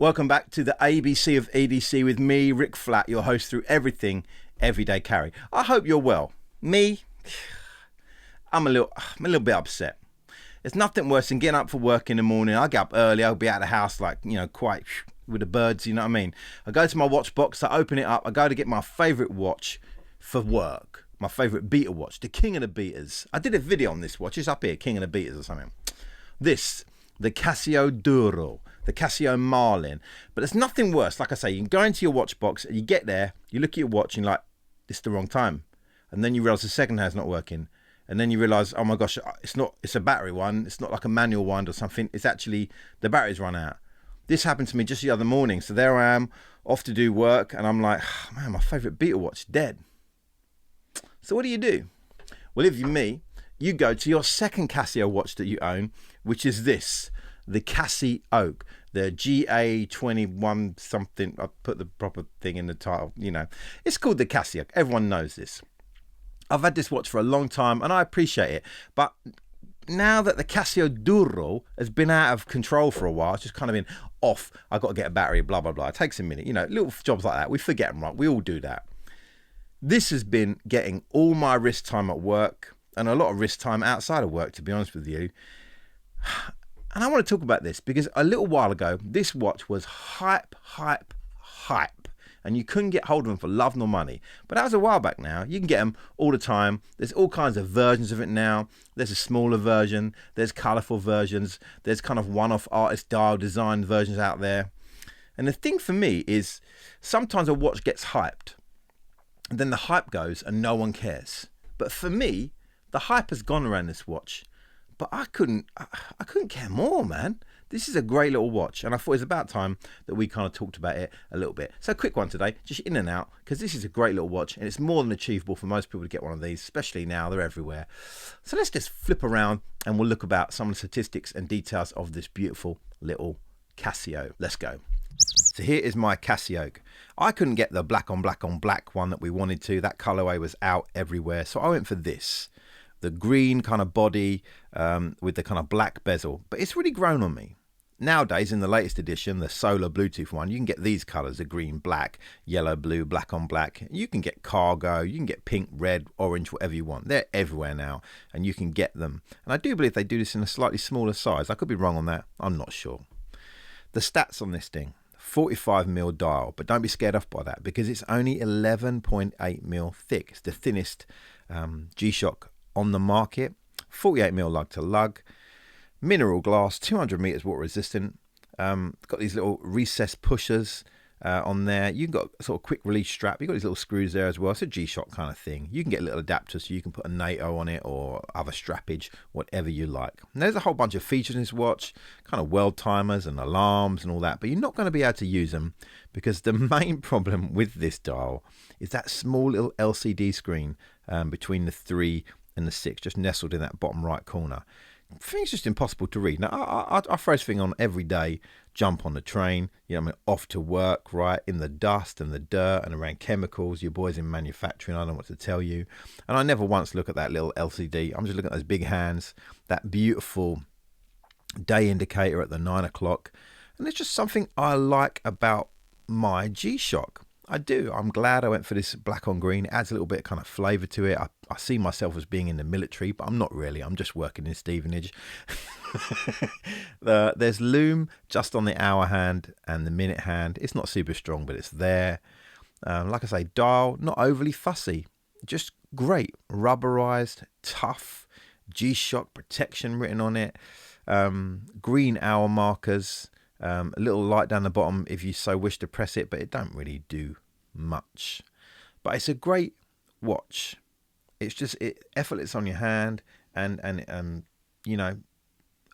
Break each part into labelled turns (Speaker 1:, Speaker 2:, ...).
Speaker 1: Welcome back to the ABC of EDC with me, Rick Flatt, your host through everything, everyday carry. I hope you're well. Me, I'm a little bit upset. There's nothing worse than getting up for work in the morning. I get up early, I'll be out of the house like, quite with the birds, you know what I mean? I go to my watch box, I open it up, I go to get my favourite watch for work. My favourite beta watch, the king of the betas. I did a video on this watch, it's up here, king of the betas or something. The Casio Duro, the Casio Marlin. But there's nothing worse. Like I say, you can go into your watch box and you get there, you look at your watch and you're like, it's the wrong time. And then you realise the second hand's not working. And then you realise, oh my gosh, it's a battery one. It's not like a manual one or something. It's actually, the battery's run out. This happened to me just the other morning. So there I am, off to do work. And I'm like, oh, man, my favourite beta watch, dead. So what do? Well, if you're me, you go to your second Casio watch that you own, which is this, the Casioak, the GA21 something. I put the proper thing in the title, It's called the Casioak. Everyone knows this. I've had this watch for a long time and I appreciate it. But now that the Casio Duro has been out of control for a while, it's just kind of been off. I've got to get a battery, blah, blah, blah. It takes a minute, little jobs like that. We forget them, right? We all do that. This has been getting all my wrist time at work and a lot of wrist time outside of work, to be honest with you. And I want to talk about this because a little while ago, this watch was hype. And you couldn't get hold of them for love nor money. But that was a while back now. You can get them all the time. There's all kinds of versions of it now. There's a smaller version. There's colourful versions. There's kind of one-off artist dial design versions out there. And the thing for me is sometimes a watch gets hyped. And then the hype goes and no one cares. But for me, the hype has gone around this watch. But I couldn't care more, man. This is a great little watch. And I thought it was about time that we kind of talked about it a little bit. So a quick one today, just in and out, because this is a great little watch. And it's more than achievable for most people to get one of these, especially now, they're everywhere. So let's just flip around and we'll look about some of the statistics and details of this beautiful little Casio. Let's go. So here is my Casioak. I couldn't get the black on black one that we wanted to. That colorway was out everywhere. So I went for this, the green kind of body with the kind of black bezel. But it's really grown on me. Nowadays, in the latest edition, the solar Bluetooth one, you can get these colors, the green, black, yellow, blue, black on black. You can get cargo, you can get pink, red, orange, whatever you want. They're everywhere now, and you can get them. And I do believe they do this in a slightly smaller size. I could be wrong on that. I'm not sure. The stats on this thing. 45mm dial, but don't be scared off by that because it's only 11.8mm thick. It's the thinnest G-Shock on the market. 48mm lug to lug, mineral glass, 200 meters water resistant. Got these little recessed pushers on there. You've got a sort of quick release strap. You've got these little screws there as well. It's a G-Shock kind of thing. You can get little adapters so you can put a NATO on it or other strappage, whatever you like. And there's a whole bunch of features in this watch, kind of world timers and alarms and all that, but you're not going to be able to use them because the main problem with this dial is that small little LCD screen between the 3 and the 6, just nestled in that bottom right corner. I think it's just impossible to read. Now, I throw this thing on every day, jump on the train, off to work, right, in the dust and the dirt and around chemicals, your boys in manufacturing, I don't know what to tell you. And I never once look at that little LCD. I'm just looking at those big hands, that beautiful day indicator at the 9 o'clock. And there's just something I like about my G-Shock. I do. I'm glad I went for this black on green. It adds a little bit of kind of flavour to it. I see myself as being in the military, but I'm not really. I'm just working in Stevenage. There's loom just on the hour hand and the minute hand. It's not super strong, but it's there. Like I say, dial, not overly fussy. Just great. Rubberized, tough, G-Shock protection written on it. Green hour markers. A little light down the bottom if you so wish to press it, but it don't really do much. But it's a great watch. It's just effortless on your hand and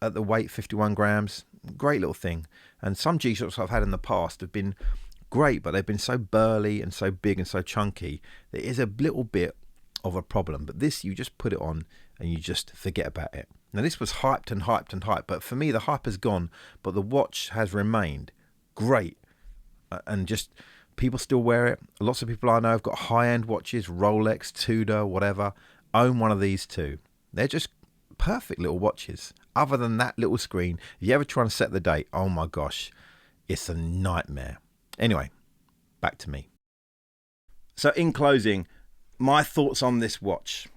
Speaker 1: at the weight 51 grams, great little thing. And some G-Shocks I've had in the past have been great, but they've been so burly and so big and so chunky that it is a little bit of a problem. But this, you just put it on and you just forget about it. Now this was hyped and hyped and hyped, but for me the hype has gone, but the watch has remained great. And just people still wear it. Lots of people I know have got high-end watches, Rolex, Tudor, whatever, own one of these too. They're just perfect little watches. Other than that little screen, if you ever try and set the date, oh my gosh, It's a nightmare. Anyway, back to me. So in closing, my thoughts on this watch.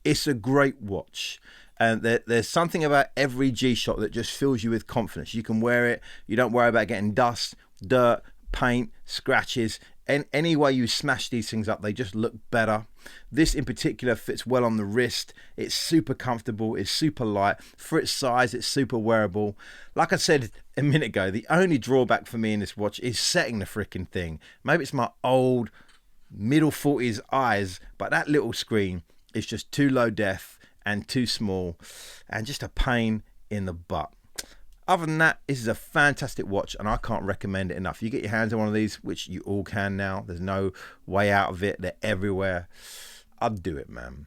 Speaker 1: It's a great watch. And there's something about every G-Shock that just fills you with confidence. You can wear it. You don't worry about getting dust, dirt, paint, scratches. And any way you smash these things up, they just look better. This in particular fits well on the wrist. It's super comfortable. It's super light. For its size, it's super wearable. Like I said a minute ago, the only drawback for me in this watch is setting the freaking thing. Maybe it's my old middle 40s eyes, but that little screen is just too low def and too small and just a pain in the butt. Other than that, this is a fantastic watch and I can't recommend it enough. You get your hands on one of these, which you all can now. There's no way out of it. They're everywhere. I'd do it, man.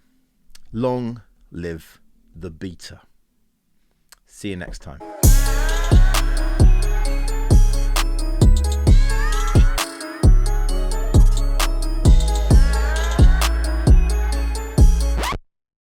Speaker 1: Long live the beater. See you next time.